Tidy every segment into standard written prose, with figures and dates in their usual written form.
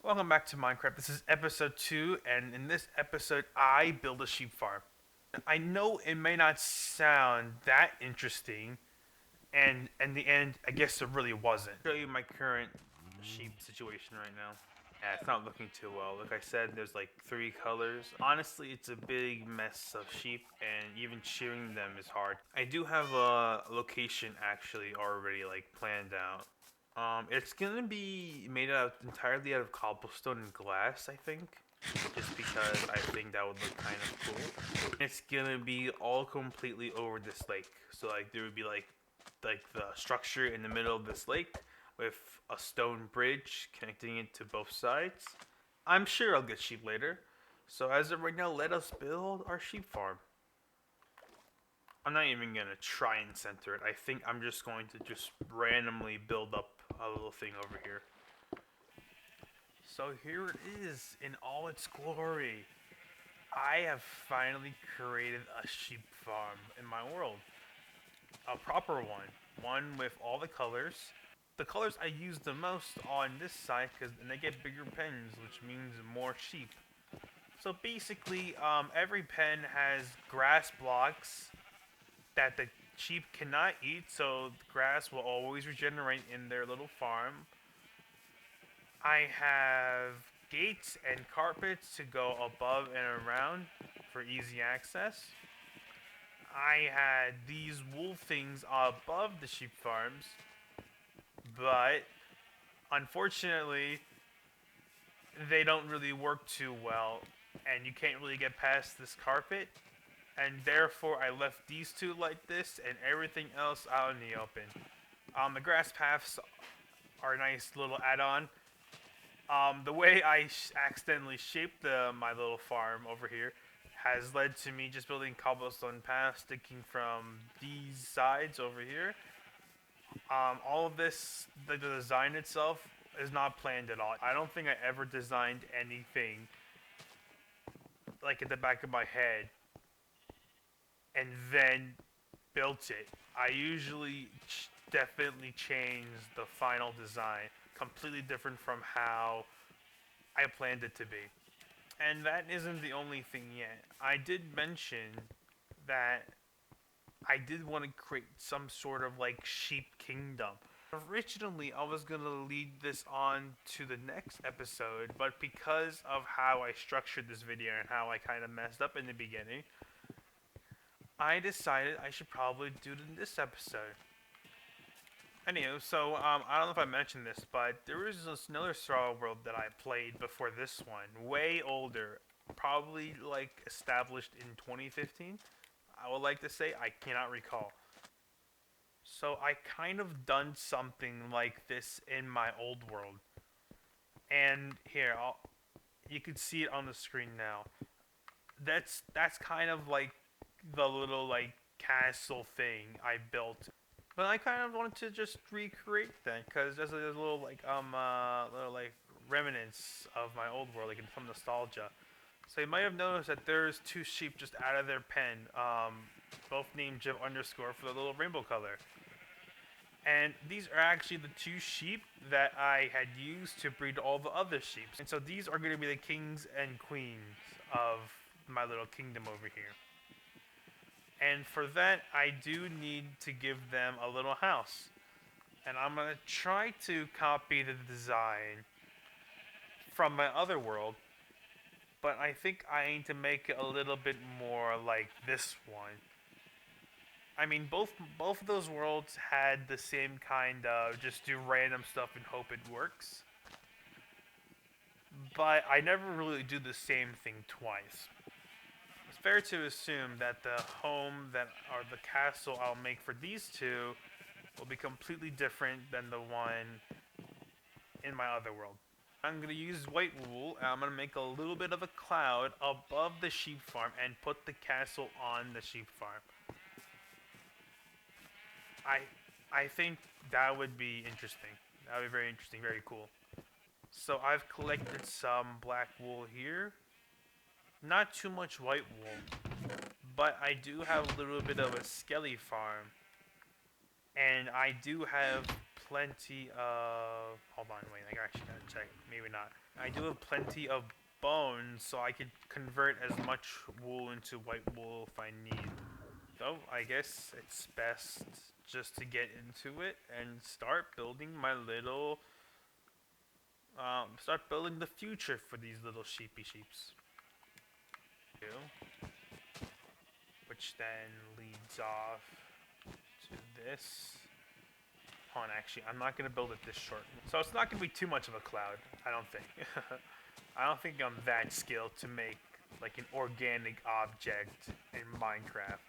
Welcome back to Minecraft. This is episode 2, and in this episode, I build a sheep farm. I know it may not sound that interesting, and in the end, I guess it really wasn't. I'll show you my current sheep situation right now. Yeah, it's not looking too well. Like I said, there's like 3 colors. Honestly, it's a big mess of sheep, and even shearing them is hard. I do have a location actually already like planned out. It's gonna be made out entirely out of cobblestone and glass, I think, just because I think that would look kind of cool. It's gonna be all completely over this lake, so like there would be like the structure in the middle of this lake with a stone bridge connecting it to both sides. I'm sure I'll get sheep later. So as of right now, let us build our sheep farm. I'm not even gonna try and center it. I think I'm just going to just randomly build up a little thing over here. So here it is in all its glory. I have finally created a sheep farm in my world. A proper one. One with all the colors. The colors I use the most on this side because they get bigger pens, which means more sheep. So basically, every pen has grass blocks that the sheep cannot eat, so the grass will always regenerate in their little farm. I have gates and carpets to go above and around for easy access. I had these wool things above the sheep farms, but unfortunately, they don't really work too well, and you can't really get past this carpet. And therefore, I left these two like this, and everything else out in the open. The grass paths are a nice little add-on. The way I accidentally shaped my little farm over here has led to me just building cobblestone paths sticking from these sides over here. All of this, the design itself, is not planned at all. I don't think I ever designed anything like at the back of my head and then built it. I usually definitely change the final design, completely different from how I planned it to be. And that isn't the only thing yet. I did mention that I did want to create some sort of like sheep kingdom. Originally, I was going to lead this on to the next episode, but because of how I structured this video and how I kind of messed up in the beginning, I decided I should probably do it in this episode. Anywho, so I don't know if I mentioned this, but there was another Star World that I played before this one, way older, probably like established in 2015. I would like to say I cannot recall. So I kind of done something like this in my old world, and here you can see it on the screen now. That's kind of like the little like castle thing I built. But I kind of wanted to just recreate that because there's a little like remnants of my old world, like some nostalgia. So you might have noticed that there's 2 sheep just out of their pen, both named Jim underscore for the little rainbow color. And these are actually the 2 sheep that I had used to breed all the other sheep. And so these are going to be the kings and queens of my little kingdom over here. And for that, I do need to give them a little house. And I'm going to try to copy the design from my other world, but I think I need to make it a little bit more like this one. I mean, both of those worlds had the same kind of just do random stuff and hope it works. But I never really do the same thing twice. It's fair to assume that the home that or the castle I'll make for these two will be completely different than the one in my other world. I'm going to use white wool and I'm going to make a little bit of a cloud above the sheep farm and put the castle on the sheep farm. I I think that would be interesting. That would be very interesting, very cool. So I've collected some black wool here. Not too much white wool, but I do have a little bit of a skelly farm. And I do have plenty of. Hold on, wait. I actually gotta check. Maybe not. I do have plenty of bones, so I could convert as much wool into white wool if I need. So I guess it's best just to get into it and start building my little. Start building the future for these little sheeps. Which then leads off to this. Hold on, actually, I'm not gonna build it this short, so it's not gonna be too much of a cloud. I don't think. I don't think I'm that skilled to make like an organic object in Minecraft.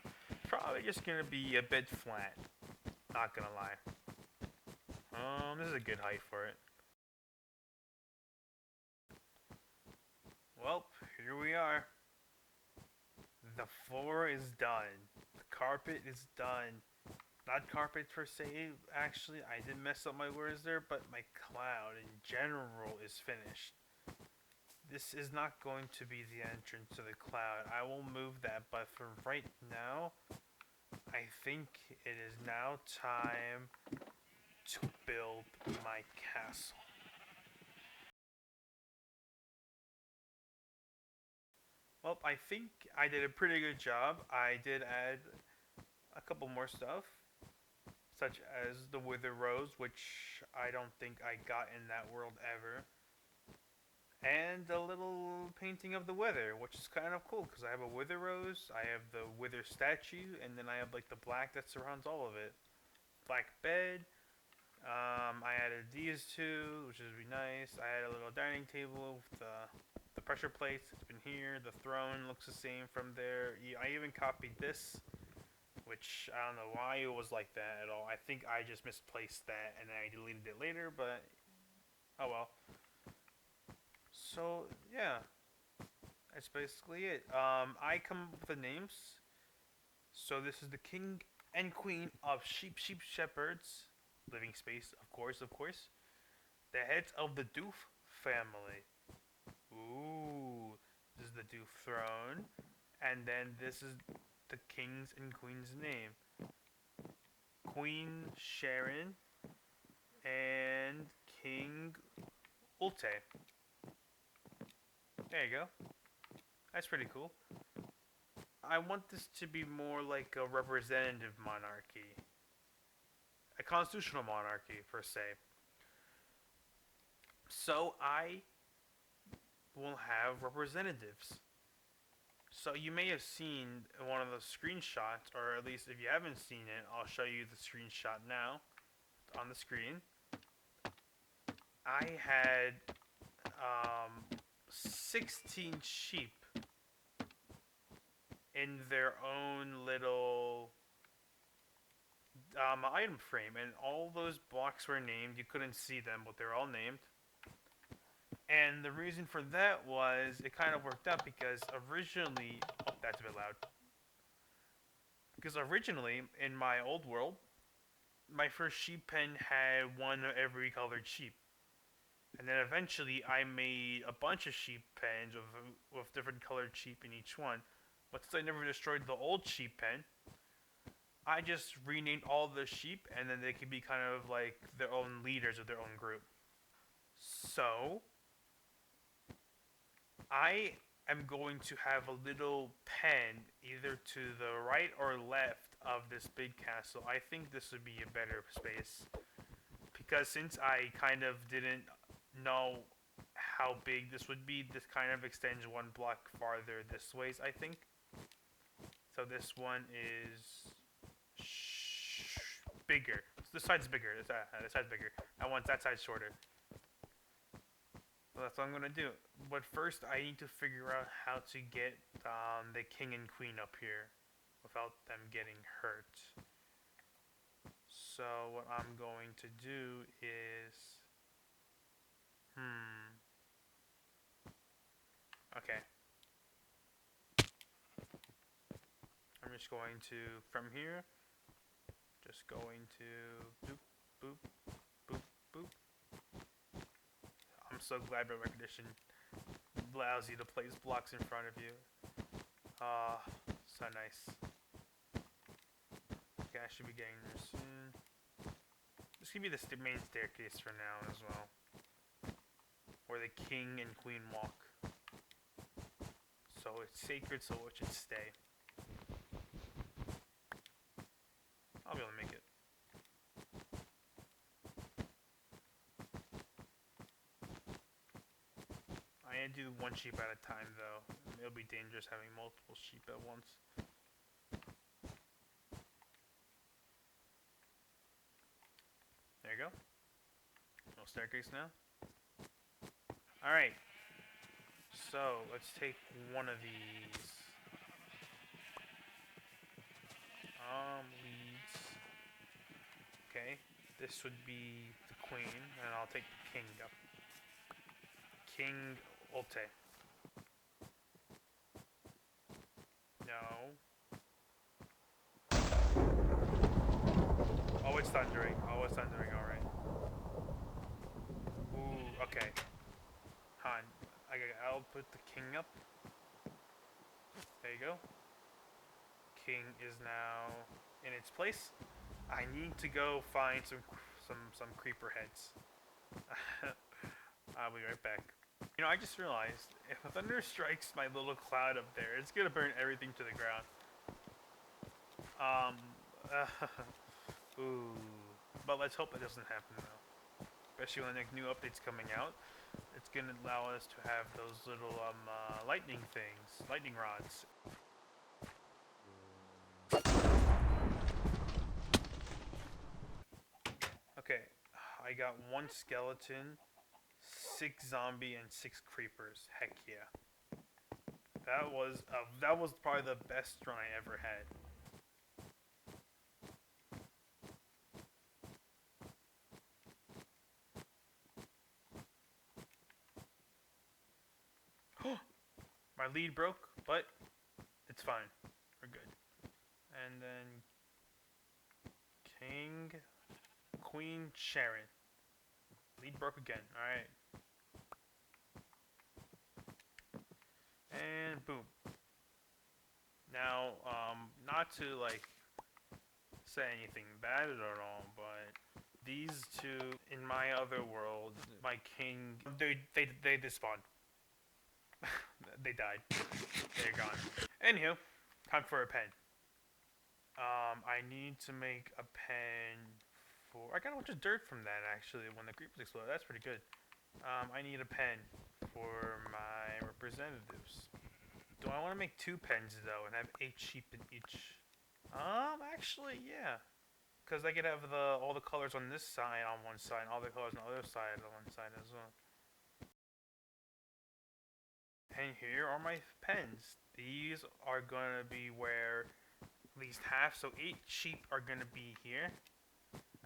Probably just gonna be a bit flat. Not gonna lie. This is a good height for it. Well, here we are. The floor is done. The carpet is done. Not carpet per se, actually. I did mess up my words there, but my cloud in general is finished. This is not going to be the entrance to the cloud. I will move that, but for right now, I think it is now time to build my castle. Well, I think I did a pretty good job. I did add a couple more stuff, such as the Wither Rose, which I don't think I got in that world ever. And a little painting of the Wither, which is kind of cool, because I have a Wither Rose, I have the Wither statue, and then I have like the black that surrounds all of it. Black bed. I added these two, which is really nice. I had a little dining table with the pressure plates. It's been here. The throne looks the same from there. I even copied this, which I don't know why it was like that at all. I think I just misplaced that and I deleted it later, but oh well. So yeah, that's basically it. I come up with the names. So this is the king and queen of sheep shepherds. Living space, of course. The heads of the Doof family. Ooh, this is the Doof throne. And then this is the king's and queen's name. Queen Sharon and King Ulte. There you go. That's pretty cool. I want this to be more like a representative monarchy. A constitutional monarchy, per se. So I will have representatives. So you may have seen one of the screenshots, or at least if you haven't seen it, I'll show you the screenshot now on the screen. I had 16 sheep in their own little item frame, and all those blocks were named. You couldn't see them, but they're all named. And the reason for that was it kind of worked out because originally, oh, that's a bit loud. Because originally in my old world, my first sheep pen had one of every colored sheep. And then eventually I made a bunch of sheep pens with different colored sheep in each one. But since I never destroyed the old sheep pen, I just renamed all the sheep, and then they could be kind of like their own leaders of their own group. So, I am going to have a little pen either to the right or left of this big castle. I think this would be a better space. Because since I kind of didn't know how big this would be, this kind of extends one block farther this ways, I think. So this one is bigger. So this side's bigger. This side's bigger. I want that side shorter. So that's what I'm gonna do. But first, I need to figure out how to get the king and queen up here without them getting hurt. So what I'm going to do is, okay. I'm just going to, from here, just going to boop, boop, boop, boop. I'm so glad Red Recognition allows you to place blocks in front of you. Ah, so nice. Okay, I should be getting there soon. This could be the main staircase for now as well, where the king and queen walk. So it's sacred, so it should stay. I'll be able to make it. I need to do one sheep at a time, though. It'll be dangerous having multiple sheep at once. There you go. No staircase now. Alright. So, let's take one of these. Leads. Okay. This would be the queen, and I'll take the king up. King Ulte. No. Oh, it's thundering. Oh, it's thundering, alright. Ooh, okay. Han, I'll put the king up. There you go. King is now in its place. I need to go find some creeper heads. I'll be right back. You know, I just realized if a thunder strikes my little cloud up there, it's gonna burn everything to the ground. Ooh, but let's hope it doesn't happen though. Especially when the new update's coming out, it's gonna allow us to have those little lightning things, lightning rods. Okay, I got 1 skeleton, 6 zombie, and 6 creepers. Heck yeah. That was probably the best run I ever had. My lead broke, but it's fine. We're good. And then King, Queen Sharon. Lead broke again. Alright. And boom. Now, not to like say anything bad at all, but these two in my other world, my king, they despawned. They died. They're gone. Anywho, time for a pen. I need to make a pen for. I got a bunch of dirt from that actually when the creepers exploded. That's pretty good. I need a pen for my representatives. Do I want to make 2 pens though and have 8 sheep in each? Actually, yeah. Because I could have all the colors on this side on one side, and all the colors on the other side on one side as well. And here are my pens. These are gonna be where at least half, so 8 sheep are gonna be here,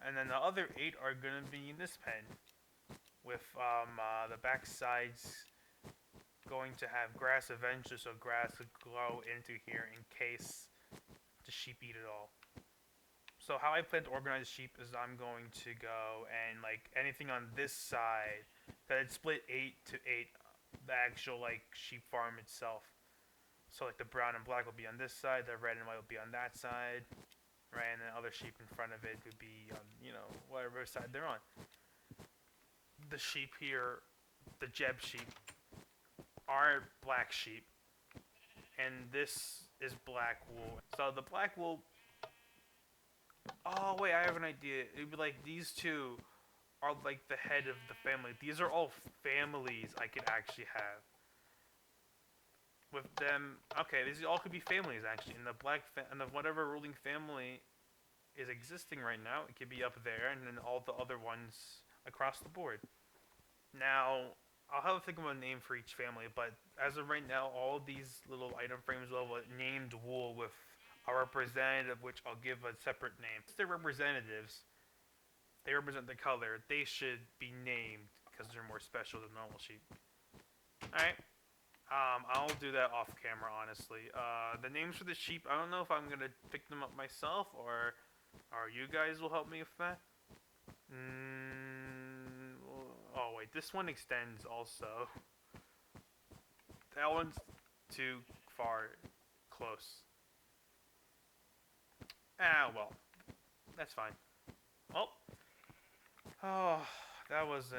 and then the other 8 are gonna be in this pen, with the back sides going to have grass eventually, so grass would grow into here in case the sheep eat it all. So how I plan to organize sheep is I'm going to go and like anything on this side, that it's split 8 to 8, the actual like sheep farm itself. So like the brown and black will be on this side, the red and white will be on that side, right? And then other sheep in front of it would be on, you know, whatever side they're on. The sheep here, the Jeb sheep, are black sheep, and this is black wool. So the black wool. Oh wait, I have an idea. It'd be like these two are like the head of the family. These are all families I could actually have. With them, okay, these all could be families actually. And the and the whatever ruling family is existing right now, it could be up there, and then all the other ones across the board. Now, I'll have to think of a name for each family, but as of right now, all of these little item frames will have a named wool with a representative, which I'll give a separate name. Since they're representatives, they represent the color, they should be named because they're more special than normal sheep. Alright. I'll do that off camera, honestly. The names for the sheep, I don't know if I'm going to pick them up myself, or you guys will help me with that. Oh, wait, this one extends also. That one's too far close. Ah, well, that's fine. Oh, Oh, that was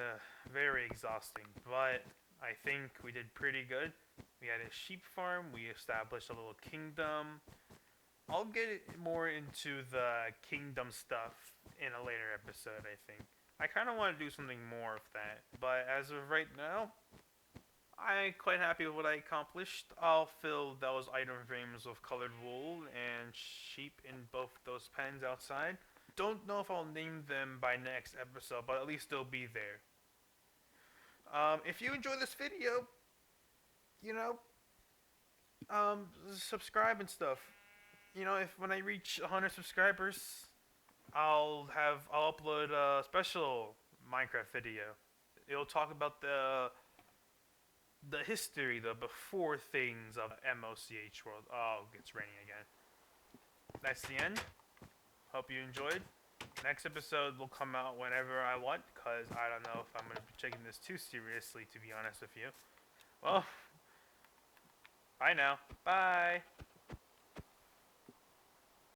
very exhausting, but I think we did pretty good. We had a sheep farm, we established a little kingdom. I'll get more into the kingdom stuff in a later episode, I think. I kind of want to do something more of that, but as of right now, I'm quite happy with what I accomplished. I'll fill those item frames with colored wool and sheep in both those pens outside. Don't know if I'll name them by next episode, but at least they'll be there. If you enjoy this video, you know, subscribe and stuff. If when I reach 100 subscribers, I'll upload a special Minecraft video. It'll talk about the history, the before things of MoCh world. Oh, it's raining again. That's the end. Hope you enjoyed. Next episode will come out whenever I want, because I don't know if I'm going to be taking this too seriously, to be honest with you. Well, bye now. Bye.